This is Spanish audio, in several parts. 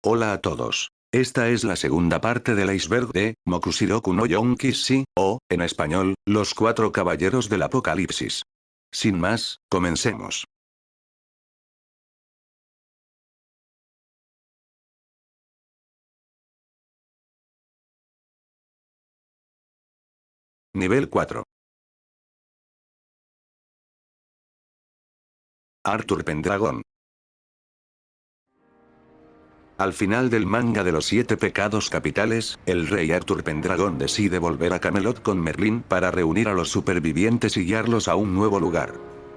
Hola a todos. Esta es la segunda parte del iceberg de Mokushiroku no Yonkishi, o, en español, Los Cuatro Caballeros del Apocalipsis. Sin más, comencemos. Nivel 4. Arthur Pendragon. Al final del manga de los 7 pecados capitales, el rey Arthur Pendragon decide volver a Camelot con Merlín para reunir a los supervivientes y guiarlos a un nuevo lugar.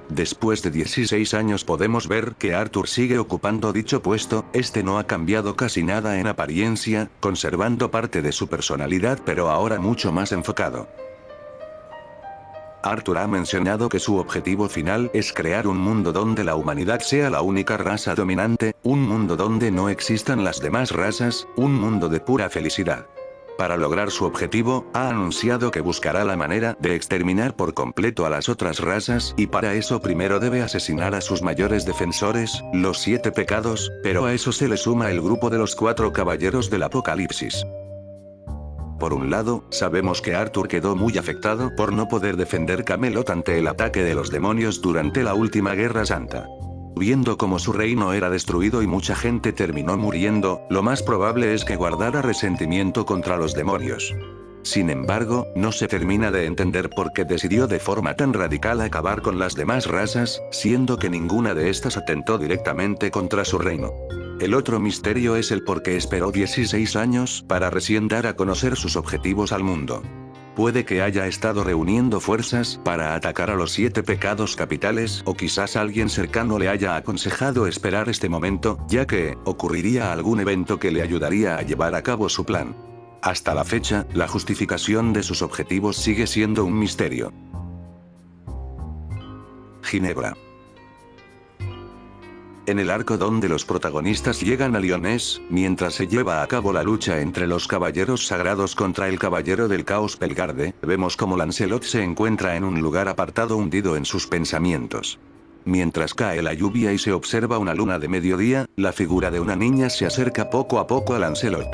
Después de 16 años podemos ver que Arthur sigue ocupando dicho puesto, este no ha cambiado casi nada en apariencia, conservando parte de su personalidad pero ahora mucho más enfocado. Arthur ha mencionado que su objetivo final es crear un mundo donde la humanidad sea la única raza dominante, un mundo donde no existan las demás razas, un mundo de pura felicidad. Para lograr su objetivo, ha anunciado que buscará la manera de exterminar por completo a las otras razas, y para eso primero debe asesinar a sus mayores defensores, los 7 pecados, pero a eso se le suma el grupo de los 4 caballeros del Apocalipsis. Por un lado, sabemos que Arthur quedó muy afectado por no poder defender Camelot ante el ataque de los demonios durante la última Guerra Santa. Viendo cómo su reino era destruido y mucha gente terminó muriendo, lo más probable es que guardara resentimiento contra los demonios. Sin embargo, no se termina de entender por qué decidió de forma tan radical acabar con las demás razas, siendo que ninguna de estas atentó directamente contra su reino. El otro misterio es el por qué esperó 16 años para recién dar a conocer sus objetivos al mundo. Puede que haya estado reuniendo fuerzas para atacar a los 7 pecados capitales, o quizás alguien cercano le haya aconsejado esperar este momento, ya que ocurriría algún evento que le ayudaría a llevar a cabo su plan. Hasta la fecha, la justificación de sus objetivos sigue siendo un misterio. Ginebra. En el arco donde los protagonistas llegan a Lyonesse, mientras se lleva a cabo la lucha entre los caballeros sagrados contra el caballero del caos Pelgarde, vemos como Lancelot se encuentra en un lugar apartado hundido en sus pensamientos. Mientras cae la lluvia y se observa una luna de mediodía, la figura de una niña se acerca poco a poco a Lancelot.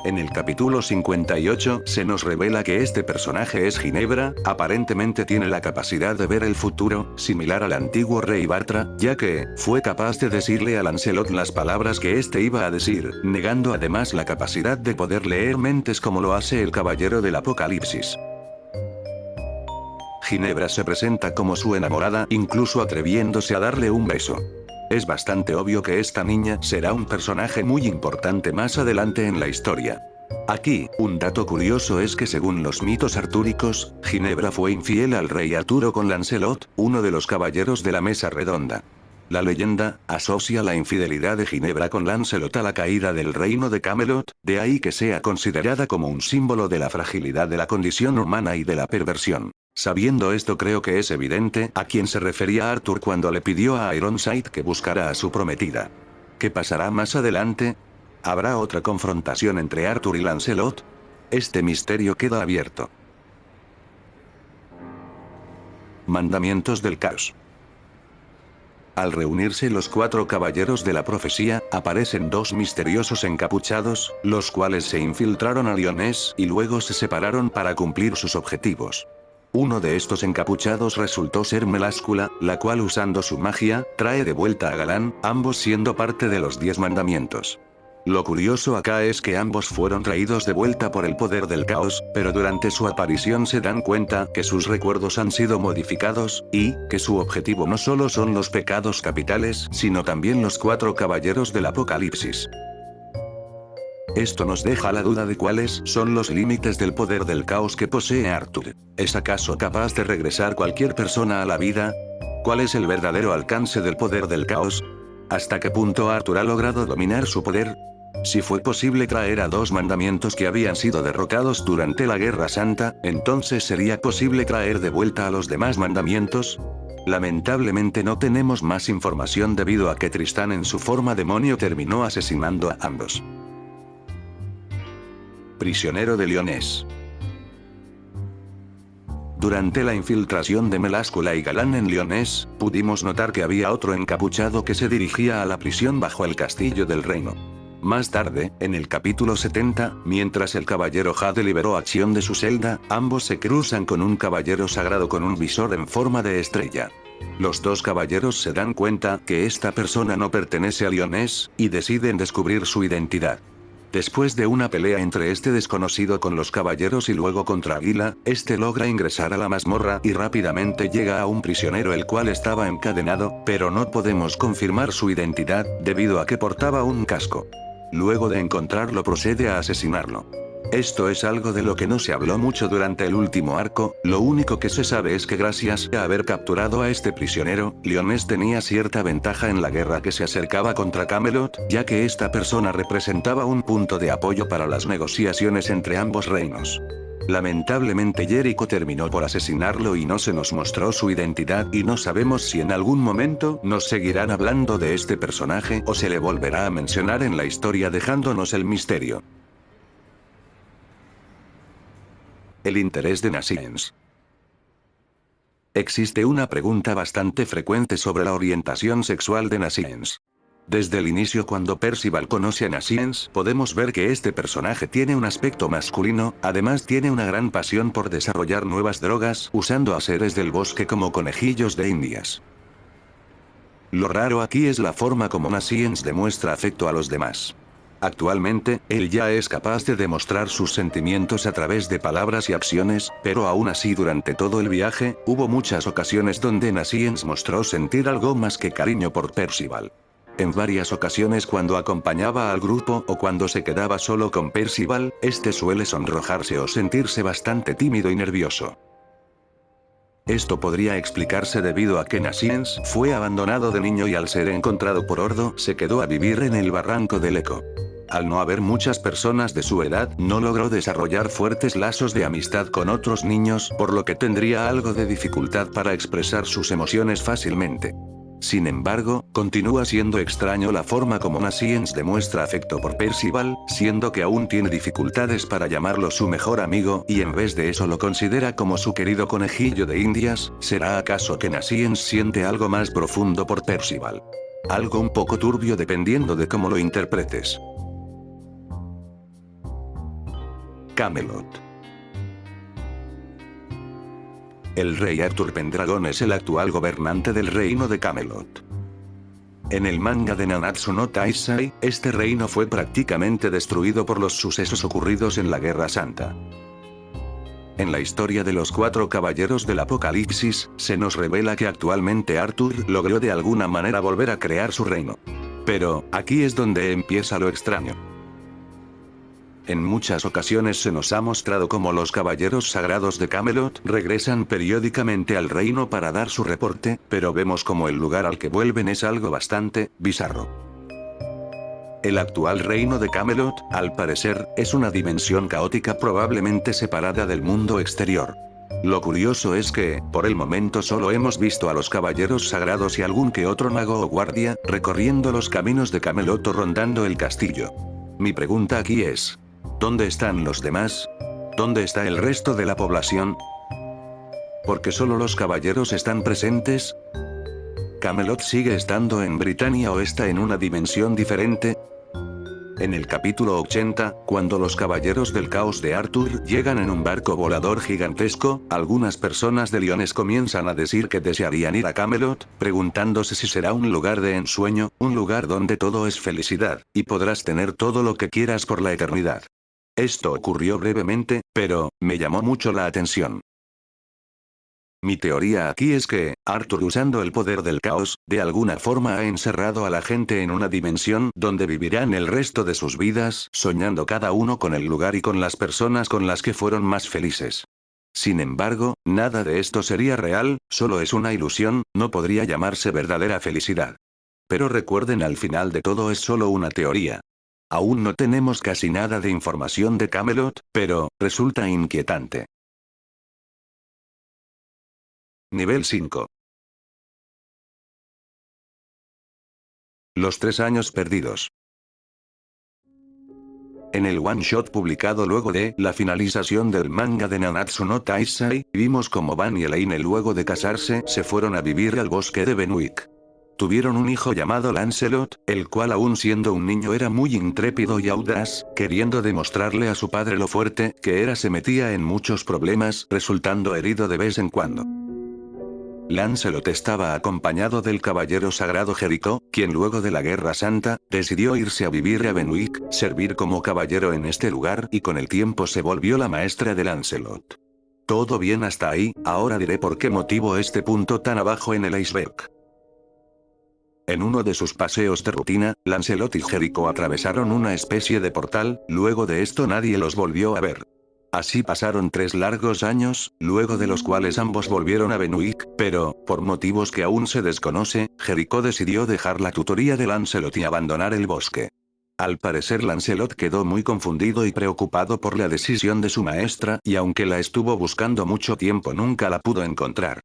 En el capítulo 58 se nos revela que este personaje es Ginebra, aparentemente tiene la capacidad de ver el futuro, similar al antiguo rey Bartra, ya que fue capaz de decirle a Lancelot las palabras que éste iba a decir, negando además la capacidad de poder leer mentes como lo hace el caballero del Apocalipsis. Ginebra se presenta como su enamorada, incluso atreviéndose a darle un beso. Es bastante obvio que esta niña será un personaje muy importante más adelante en la historia. Aquí, un dato curioso es que según los mitos artúricos, Ginebra fue infiel al rey Arturo con Lancelot, uno de los caballeros de la mesa redonda. La leyenda asocia la infidelidad de Ginebra con Lancelot a la caída del reino de Camelot, de ahí que sea considerada como un símbolo de la fragilidad de la condición humana y de la perversión. Sabiendo esto creo que es evidente a quién se refería Arthur cuando le pidió a Ironside que buscara a su prometida. ¿Qué pasará más adelante? ¿Habrá otra confrontación entre Arthur y Lancelot? Este misterio queda abierto. Mandamientos del caos. Al reunirse los 4 caballeros de la profecía, aparecen 2 misteriosos encapuchados, los cuales se infiltraron a Lyonesse y luego se separaron para cumplir sus objetivos. Uno de estos encapuchados resultó ser Meláscula, la cual usando su magia, trae de vuelta a Galán, ambos siendo parte de los 10 mandamientos. Lo curioso acá es que ambos fueron traídos de vuelta por el poder del caos, pero durante su aparición se dan cuenta que sus recuerdos han sido modificados, y que su objetivo no solo son los pecados capitales, sino también los 4 caballeros del Apocalipsis. Esto nos deja la duda de cuáles son los límites del poder del caos que posee Arthur. ¿Es acaso capaz de regresar cualquier persona a la vida? ¿Cuál es el verdadero alcance del poder del caos? ¿Hasta qué punto Arthur ha logrado dominar su poder? Si fue posible traer a 2 mandamientos que habían sido derrocados durante la Guerra Santa, entonces ¿sería posible traer de vuelta a los demás mandamientos? Lamentablemente no tenemos más información debido a que Tristán en su forma demonio terminó asesinando a ambos. Prisionero de Lyonesse. Durante la infiltración de Meláscula y Galán en Lyonesse, pudimos notar que había otro encapuchado que se dirigía a la prisión bajo el castillo del reino. Más tarde, en el capítulo 70, mientras el caballero Jade liberó a Chion de su celda, ambos se cruzan con un caballero sagrado con un visor en forma de estrella. Los dos caballeros se dan cuenta que esta persona no pertenece a Lyonés, y deciden descubrir su identidad. Después de una pelea entre este desconocido con los caballeros y luego contra Aguila, este logra ingresar a la mazmorra y rápidamente llega a un prisionero el cual estaba encadenado, pero no podemos confirmar su identidad, debido a que portaba un casco. Luego de encontrarlo procede a asesinarlo. Esto es algo de lo que no se habló mucho durante el último arco, lo único que se sabe es que gracias a haber capturado a este prisionero, Lyonés tenía cierta ventaja en la guerra que se acercaba contra Camelot, ya que esta persona representaba un punto de apoyo para las negociaciones entre ambos reinos. Lamentablemente Jericho terminó por asesinarlo y no se nos mostró su identidad y no sabemos si en algún momento nos seguirán hablando de este personaje o se le volverá a mencionar en la historia dejándonos el misterio. El interés de Nascience. Existe una pregunta bastante frecuente sobre la orientación sexual de Nascience. Desde el inicio cuando Percival conoce a Nascience, podemos ver que este personaje tiene un aspecto masculino, además tiene una gran pasión por desarrollar nuevas drogas, usando a seres del bosque como conejillos de indias. Lo raro aquí es la forma como Nascience demuestra afecto a los demás. Actualmente, él ya es capaz de demostrar sus sentimientos a través de palabras y acciones, pero aún así durante todo el viaje, hubo muchas ocasiones donde Nascience mostró sentir algo más que cariño por Percival. En varias ocasiones cuando acompañaba al grupo o cuando se quedaba solo con Percival, este suele sonrojarse o sentirse bastante tímido y nervioso. Esto podría explicarse debido a que Nascience fue abandonado de niño y al ser encontrado por Ordo, se quedó a vivir en el barranco del Eco. Al no haber muchas personas de su edad, no logró desarrollar fuertes lazos de amistad con otros niños, por lo que tendría algo de dificultad para expresar sus emociones fácilmente. Sin embargo, continúa siendo extraño la forma como Nascience demuestra afecto por Percival, siendo que aún tiene dificultades para llamarlo su mejor amigo y en vez de eso lo considera como su querido conejillo de indias. ¿Será acaso que Nascience siente algo más profundo por Percival? Algo un poco turbio dependiendo de cómo lo interpretes. Camelot. El rey Arthur Pendragon es el actual gobernante del reino de Camelot. En el manga de Nanatsu no Taizai, este reino fue prácticamente destruido por los sucesos ocurridos en la Guerra Santa. En la historia de los 4 caballeros del Apocalipsis, se nos revela que actualmente Arthur logró de alguna manera volver a crear su reino. Pero, aquí es donde empieza lo extraño. En muchas ocasiones se nos ha mostrado cómo los caballeros sagrados de Camelot regresan periódicamente al reino para dar su reporte, pero vemos como el lugar al que vuelven es algo bastante bizarro. El actual reino de Camelot, al parecer, es una dimensión caótica probablemente separada del mundo exterior. Lo curioso es que, por el momento solo hemos visto a los caballeros sagrados y algún que otro mago o guardia, recorriendo los caminos de Camelot o rondando el castillo. Mi pregunta aquí es: ¿dónde están los demás? ¿Dónde está el resto de la población? ¿Por qué solo los caballeros están presentes? ¿Camelot sigue estando en Britania o está en una dimensión diferente? En el capítulo 80, cuando los caballeros del caos de Arthur llegan en un barco volador gigantesco, algunas personas de Lyonés comienzan a decir que desearían ir a Camelot, preguntándose si será un lugar de ensueño, un lugar donde todo es felicidad, y podrás tener todo lo que quieras por la eternidad. Esto ocurrió brevemente, pero me llamó mucho la atención. Mi teoría aquí es que, Arthur usando el poder del caos, de alguna forma ha encerrado a la gente en una dimensión donde vivirán el resto de sus vidas, soñando cada uno con el lugar y con las personas con las que fueron más felices. Sin embargo, nada de esto sería real, solo es una ilusión, no podría llamarse verdadera felicidad. Pero recuerden, al final de todo es solo una teoría. Aún no tenemos casi nada de información de Camelot, pero, resulta inquietante. Nivel 5. Los 3 años perdidos. En el one-shot publicado luego de la finalización del manga de Nanatsu no Taizai, vimos como Van y Elaine luego de casarse se fueron a vivir al bosque de Benwick. Tuvieron un hijo llamado Lancelot, el cual aún siendo un niño era muy intrépido y audaz, queriendo demostrarle a su padre lo fuerte que era. Se metía en muchos problemas, resultando herido de vez en cuando. Lancelot estaba acompañado del caballero sagrado Jericó, quien luego de la Guerra Santa, decidió irse a vivir a Benwick, servir como caballero en este lugar y con el tiempo se volvió la maestra de Lancelot. Todo bien hasta ahí, ahora diré por qué motivo este punto tan abajo en el iceberg. En uno de sus paseos de rutina, Lancelot y Jericó atravesaron una especie de portal, luego de esto nadie los volvió a ver. Así pasaron 3 largos años, luego de los cuales ambos volvieron a Benwick, pero, por motivos que aún se desconoce, Jericó decidió dejar la tutoría de Lancelot y abandonar el bosque. Al parecer Lancelot quedó muy confundido y preocupado por la decisión de su maestra, y aunque la estuvo buscando mucho tiempo nunca la pudo encontrar.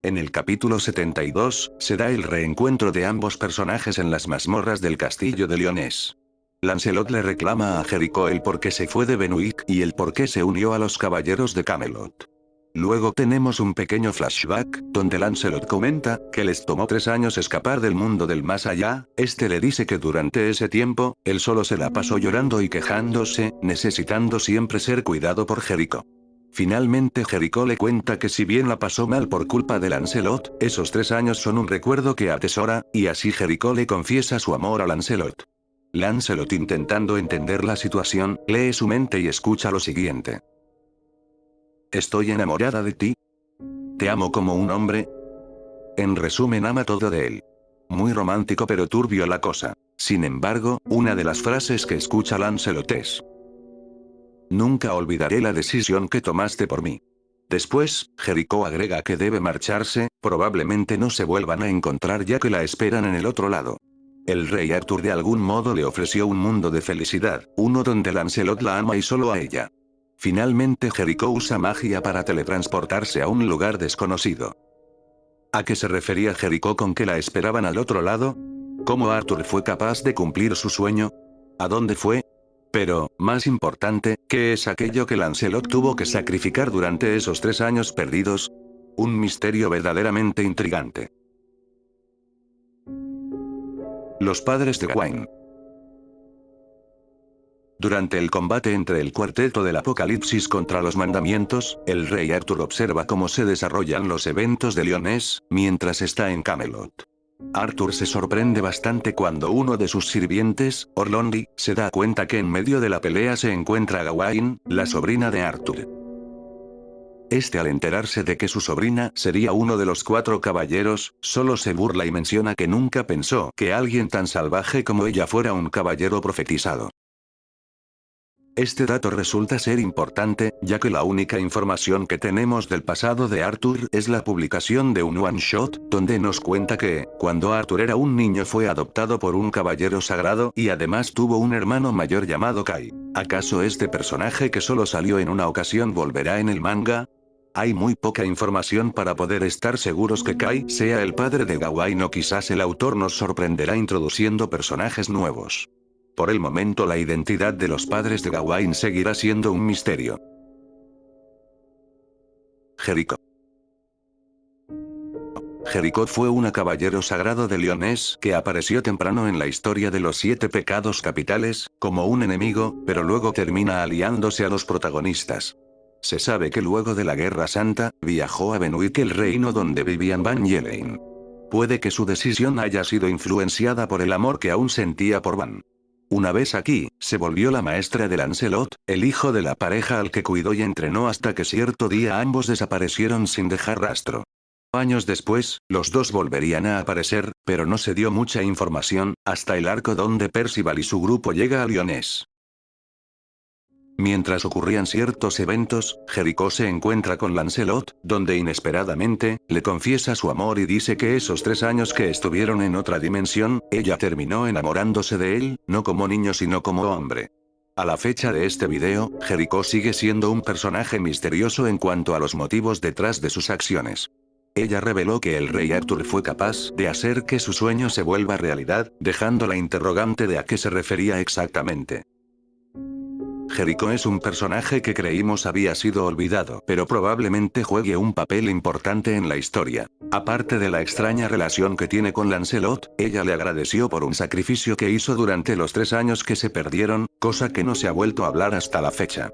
En el capítulo 72, se da el reencuentro de ambos personajes en las mazmorras del castillo de Lyonesse. Lancelot le reclama a Jericó el por qué se fue de Benwick y el por qué se unió a los caballeros de Camelot. Luego tenemos un pequeño flashback, donde Lancelot comenta que les tomó 3 años escapar del mundo del más allá. Este le dice que durante ese tiempo, él solo se la pasó llorando y quejándose, necesitando siempre ser cuidado por Jericó. Finalmente Jericó le cuenta que si bien la pasó mal por culpa de Lancelot, esos 3 años son un recuerdo que atesora, y así Jericó le confiesa su amor a Lancelot. Lancelot, intentando entender la situación, lee su mente y escucha lo siguiente. Estoy enamorada de ti. Te amo como un hombre. En resumen, ama todo de él. Muy romántico pero turbio la cosa. Sin embargo, una de las frases que escucha Lancelot es: nunca olvidaré la decisión que tomaste por mí. Después, Jericó agrega que debe marcharse, probablemente no se vuelvan a encontrar ya que la esperan en el otro lado. El rey Arthur de algún modo le ofreció un mundo de felicidad, uno donde Lancelot la ama y solo a ella. Finalmente Jericó usa magia para teletransportarse a un lugar desconocido. ¿A qué se refería Jericó con que la esperaban al otro lado? ¿Cómo Arthur fue capaz de cumplir su sueño? ¿A dónde fue? Pero, más importante, ¿qué es aquello que Lancelot tuvo que sacrificar durante esos 3 años perdidos? Un misterio verdaderamente intrigante. Los padres de Gawain. Durante el combate entre el cuarteto del Apocalipsis contra los mandamientos, el rey Arthur observa cómo se desarrollan los eventos de Lyonesse, mientras está en Camelot. Arthur se sorprende bastante cuando uno de sus sirvientes, Orlandi, se da cuenta que en medio de la pelea se encuentra Gawain, la sobrina de Arthur. Este, al enterarse de que su sobrina sería uno de los 4 caballeros, solo se burla y menciona que nunca pensó que alguien tan salvaje como ella fuera un caballero profetizado. Este dato resulta ser importante, ya que la única información que tenemos del pasado de Arthur es la publicación de un one-shot, donde nos cuenta que, cuando Arthur era un niño fue adoptado por un caballero sagrado y además tuvo un hermano mayor llamado Kai. ¿Acaso este personaje que solo salió en una ocasión volverá en el manga? Hay muy poca información para poder estar seguros que Kai sea el padre de Gawain, o quizás el autor nos sorprenderá introduciendo personajes nuevos. Por el momento la identidad de los padres de Gawain seguirá siendo un misterio. Jericó. Jericó fue un caballero sagrado de Lyonesse que apareció temprano en la historia de los 7 pecados capitales, como un enemigo, pero luego termina aliándose a los protagonistas. Se sabe que luego de la Guerra Santa, viajó a Benwick, el reino donde vivían Ban y Elaine. Puede que su decisión haya sido influenciada por el amor que aún sentía por Ban. Una vez aquí, se volvió la maestra de Lancelot, el hijo de la pareja al que cuidó y entrenó hasta que cierto día ambos desaparecieron sin dejar rastro. Años después, los dos volverían a aparecer, pero no se dio mucha información, hasta el arco donde Percival y su grupo llega a Lyonesse. Mientras ocurrían ciertos eventos, Jericó se encuentra con Lancelot, donde inesperadamente, le confiesa su amor y dice que esos 3 años que estuvieron en otra dimensión, ella terminó enamorándose de él, no como niño sino como hombre. A la fecha de este video, Jericó sigue siendo un personaje misterioso en cuanto a los motivos detrás de sus acciones. Ella reveló que el rey Arthur fue capaz de hacer que su sueño se vuelva realidad, dejando la interrogante de a qué se refería exactamente. Jericho es un personaje que creímos había sido olvidado, pero probablemente juegue un papel importante en la historia. Aparte de la extraña relación que tiene con Lancelot, ella le agradeció por un sacrificio que hizo durante los 3 años que se perdieron, cosa que no se ha vuelto a hablar hasta la fecha.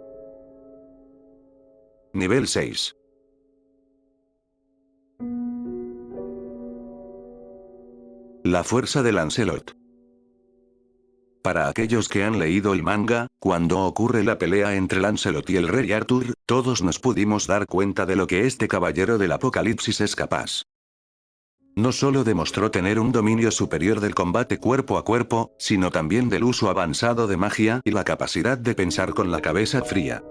Nivel 6. La fuerza de Lancelot. Para aquellos que han leído el manga, cuando ocurre la pelea entre Lancelot y el rey Arthur, todos nos pudimos dar cuenta de lo que este caballero del apocalipsis es capaz. No solo demostró tener un dominio superior del combate cuerpo a cuerpo, sino también del uso avanzado de magia y la capacidad de pensar con la cabeza fría.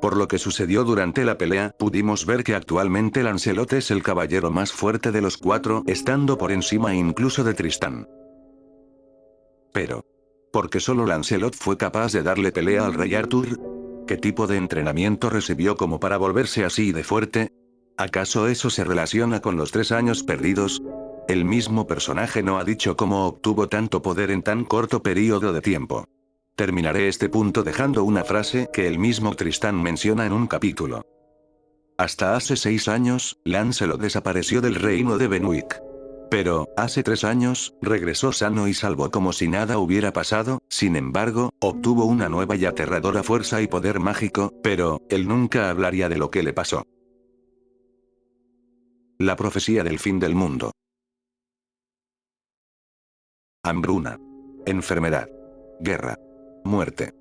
Por lo que sucedió durante la pelea, pudimos ver que actualmente Lancelot es el caballero más fuerte de los 4, estando por encima incluso de Tristán. Pero, ¿por qué solo Lancelot fue capaz de darle pelea al rey Arthur? ¿Qué tipo de entrenamiento recibió como para volverse así de fuerte? ¿Acaso eso se relaciona con los 3 años perdidos? El mismo personaje no ha dicho cómo obtuvo tanto poder en tan corto periodo de tiempo. Terminaré este punto dejando una frase que el mismo Tristán menciona en un capítulo. Hasta hace 6 años, Lancelot desapareció del reino de Benwick. Pero, hace 3 años, regresó sano y salvo como si nada hubiera pasado, sin embargo, obtuvo una nueva y aterradora fuerza y poder mágico, pero, él nunca hablaría de lo que le pasó. La profecía del fin del mundo. Hambruna. Enfermedad. Guerra. Muerte.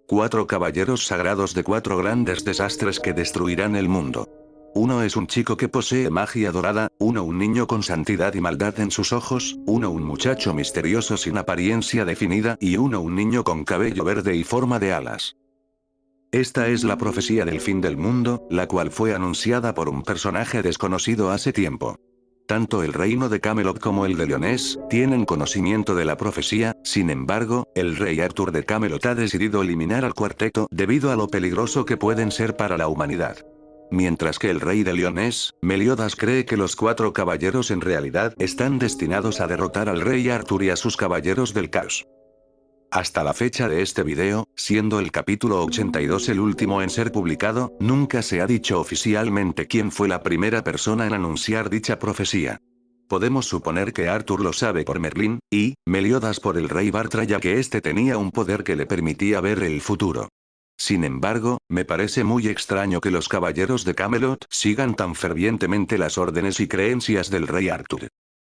4 caballeros sagrados de 4 grandes desastres que destruirán el mundo. Uno es un chico que posee magia dorada, uno un niño con santidad y maldad en sus ojos, uno un muchacho misterioso sin apariencia definida y uno un niño con cabello verde y forma de alas. Esta es la profecía del fin del mundo, la cual fue anunciada por un personaje desconocido hace tiempo. Tanto el reino de Camelot como el de Lyonesse tienen conocimiento de la profecía, sin embargo, el rey Arthur de Camelot ha decidido eliminar al cuarteto debido a lo peligroso que pueden ser para la humanidad. Mientras que el rey de Lyonesse, Meliodas, cree que los 4 caballeros en realidad están destinados a derrotar al rey Arthur y a sus caballeros del caos. Hasta la fecha de este video, siendo el capítulo 82 el último en ser publicado, nunca se ha dicho oficialmente quién fue la primera persona en anunciar dicha profecía. Podemos suponer que Arthur lo sabe por Merlín, y Meliodas por el rey Bartra, ya que este tenía un poder que le permitía ver el futuro. Sin embargo, me parece muy extraño que los caballeros de Camelot sigan tan fervientemente las órdenes y creencias del rey Arthur.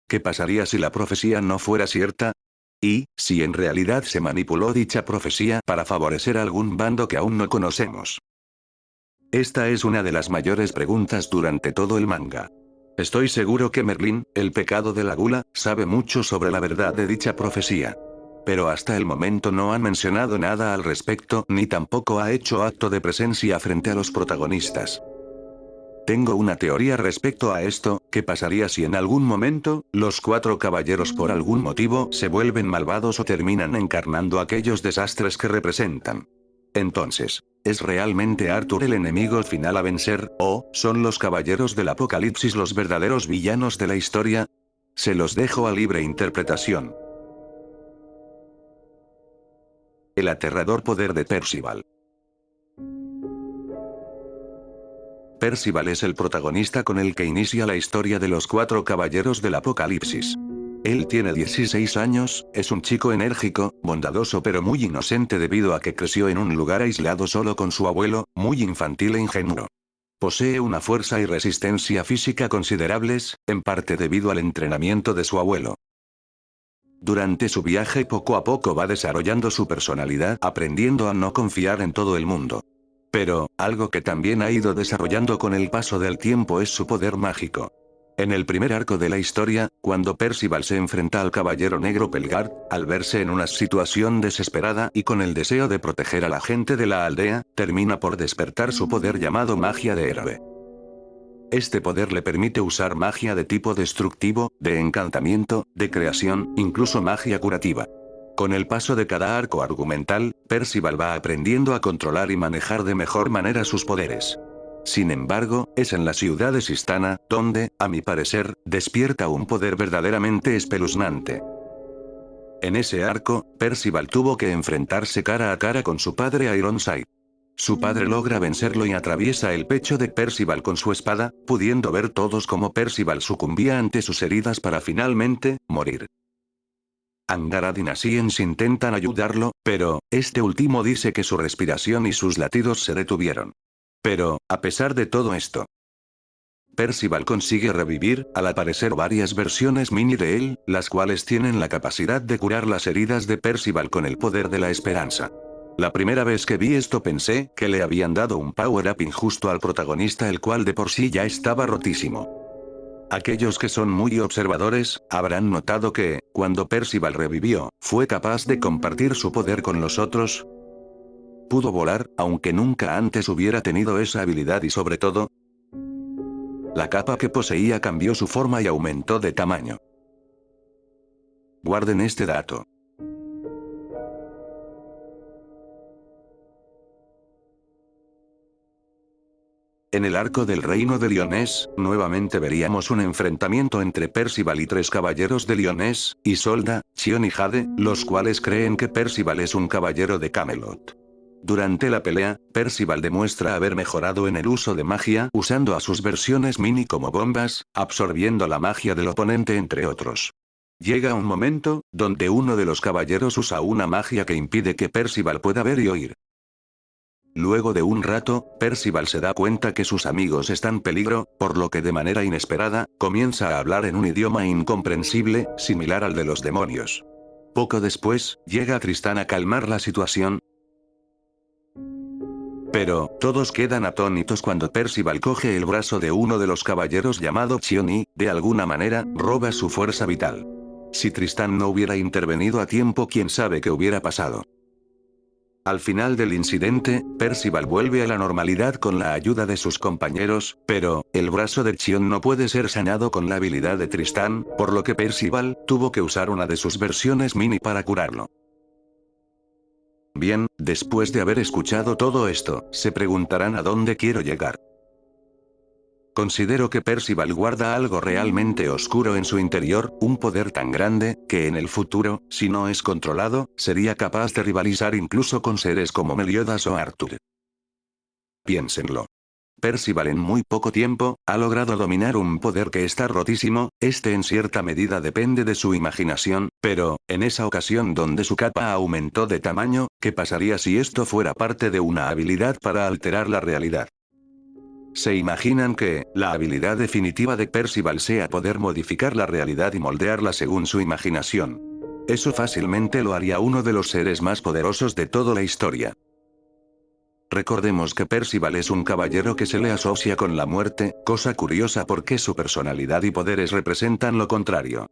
¿Qué pasaría si la profecía no fuera cierta? Y, si en realidad se manipuló dicha profecía para favorecer a algún bando que aún no conocemos. Esta es una de las mayores preguntas durante todo el manga. Estoy seguro que Merlín, el pecado de la gula, sabe mucho sobre la verdad de dicha profecía. Pero hasta el momento no ha mencionado nada al respecto, ni tampoco ha hecho acto de presencia frente a los protagonistas. Tengo una teoría respecto a esto: ¿qué pasaría si en algún momento, los 4 caballeros por algún motivo se vuelven malvados o terminan encarnando aquellos desastres que representan? Entonces, ¿es realmente Arthur el enemigo final a vencer, o son los caballeros del apocalipsis los verdaderos villanos de la historia? Se los dejo a libre interpretación. El aterrador poder de Percival. Percival es el protagonista con el que inicia la historia de los 4 caballeros del apocalipsis. Él tiene 16 años, es un chico enérgico, bondadoso pero muy inocente debido a que creció en un lugar aislado solo con su abuelo, muy infantil e ingenuo. Posee una fuerza y resistencia física considerables, en parte debido al entrenamiento de su abuelo. Durante su viaje poco a poco va desarrollando su personalidad, aprendiendo a no confiar en todo el mundo. Pero, algo que también ha ido desarrollando con el paso del tiempo es su poder mágico. En el primer arco de la historia, cuando Percival se enfrenta al caballero negro Pelgard, al verse en una situación desesperada y con el deseo de proteger a la gente de la aldea, termina por despertar su poder llamado magia de héroe. Este poder le permite usar magia de tipo destructivo, de encantamiento, de creación, incluso magia curativa. Con el paso de cada arco argumental, Percival va aprendiendo a controlar y manejar de mejor manera sus poderes. Sin embargo, es en la ciudad de Sistana, donde, a mi parecer, despierta un poder verdaderamente espeluznante. En ese arco, Percival tuvo que enfrentarse cara a cara con su padre Ironside. Su padre logra vencerlo y atraviesa el pecho de Percival con su espada, pudiendo ver todos cómo Percival sucumbía ante sus heridas para finalmente, morir. Angarad y Nasiens intentan ayudarlo, pero, este último dice que su respiración y sus latidos se detuvieron. Pero, a pesar de todo esto, Percival consigue revivir, al aparecer varias versiones mini de él, las cuales tienen la capacidad de curar las heridas de Percival con el poder de la esperanza. La primera vez que vi esto pensé que le habían dado un power-up injusto al protagonista, el cual de por sí ya estaba rotísimo. Aquellos que son muy observadores, habrán notado que, cuando Percival revivió, fue capaz de compartir su poder con los otros. Pudo volar, aunque nunca antes hubiera tenido esa habilidad y sobre todo, la capa que poseía cambió su forma y aumentó de tamaño. Guarden este dato. En el arco del reino de Lyonés, nuevamente veríamos un enfrentamiento entre Percival y 3 caballeros de Lyonés, Isolda, Chion y Jade, los cuales creen que Percival es un caballero de Camelot. Durante la pelea, Percival demuestra haber mejorado en el uso de magia, usando a sus versiones mini como bombas, absorbiendo la magia del oponente entre otros. Llega un momento, donde uno de los caballeros usa una magia que impide que Percival pueda ver y oír. Luego de un rato, Percival se da cuenta que sus amigos están en peligro, por lo que de manera inesperada, comienza a hablar en un idioma incomprensible, similar al de los demonios. Poco después, llega Tristán a calmar la situación. Pero, todos quedan atónitos cuando Percival coge el brazo de uno de los caballeros llamado Chion y, de alguna manera, roba su fuerza vital. Si Tristán no hubiera intervenido a tiempo, quién sabe qué hubiera pasado. Al final del incidente, Percival vuelve a la normalidad con la ayuda de sus compañeros, pero, el brazo de Chion no puede ser sanado con la habilidad de Tristán, por lo que Percival tuvo que usar una de sus versiones mini para curarlo. Bien, después de haber escuchado todo esto, se preguntarán a dónde quiero llegar. Considero que Percival guarda algo realmente oscuro en su interior, un poder tan grande, que en el futuro, si no es controlado, sería capaz de rivalizar incluso con seres como Meliodas o Arthur. Piénsenlo. Percival en muy poco tiempo, ha logrado dominar un poder que está rotísimo, este en cierta medida depende de su imaginación, pero, en esa ocasión donde su capa aumentó de tamaño, ¿qué pasaría si esto fuera parte de una habilidad para alterar la realidad? ¿Se imaginan que, la habilidad definitiva de Percival sea poder modificar la realidad y moldearla según su imaginación? Eso fácilmente lo haría uno de los seres más poderosos de toda la historia. Recordemos que Percival es un caballero que se le asocia con la muerte, cosa curiosa porque su personalidad y poderes representan lo contrario.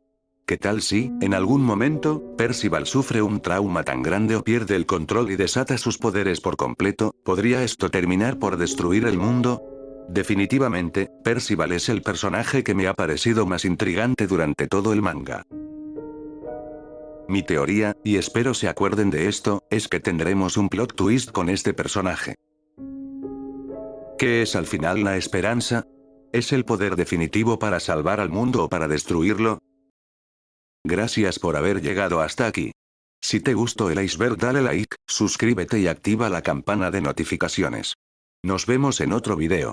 ¿Qué tal si, en algún momento, Percival sufre un trauma tan grande o pierde el control y desata sus poderes por completo? ¿Podría esto terminar por destruir el mundo? Definitivamente, Percival es el personaje que me ha parecido más intrigante durante todo el manga. Mi teoría, y espero se acuerden de esto, es que tendremos un plot twist con este personaje. ¿Qué es al final la esperanza? ¿Es el poder definitivo para salvar al mundo o para destruirlo? Gracias por haber llegado hasta aquí. Si te gustó el iceberg, dale like, suscríbete y activa la campana de notificaciones. Nos vemos en otro video.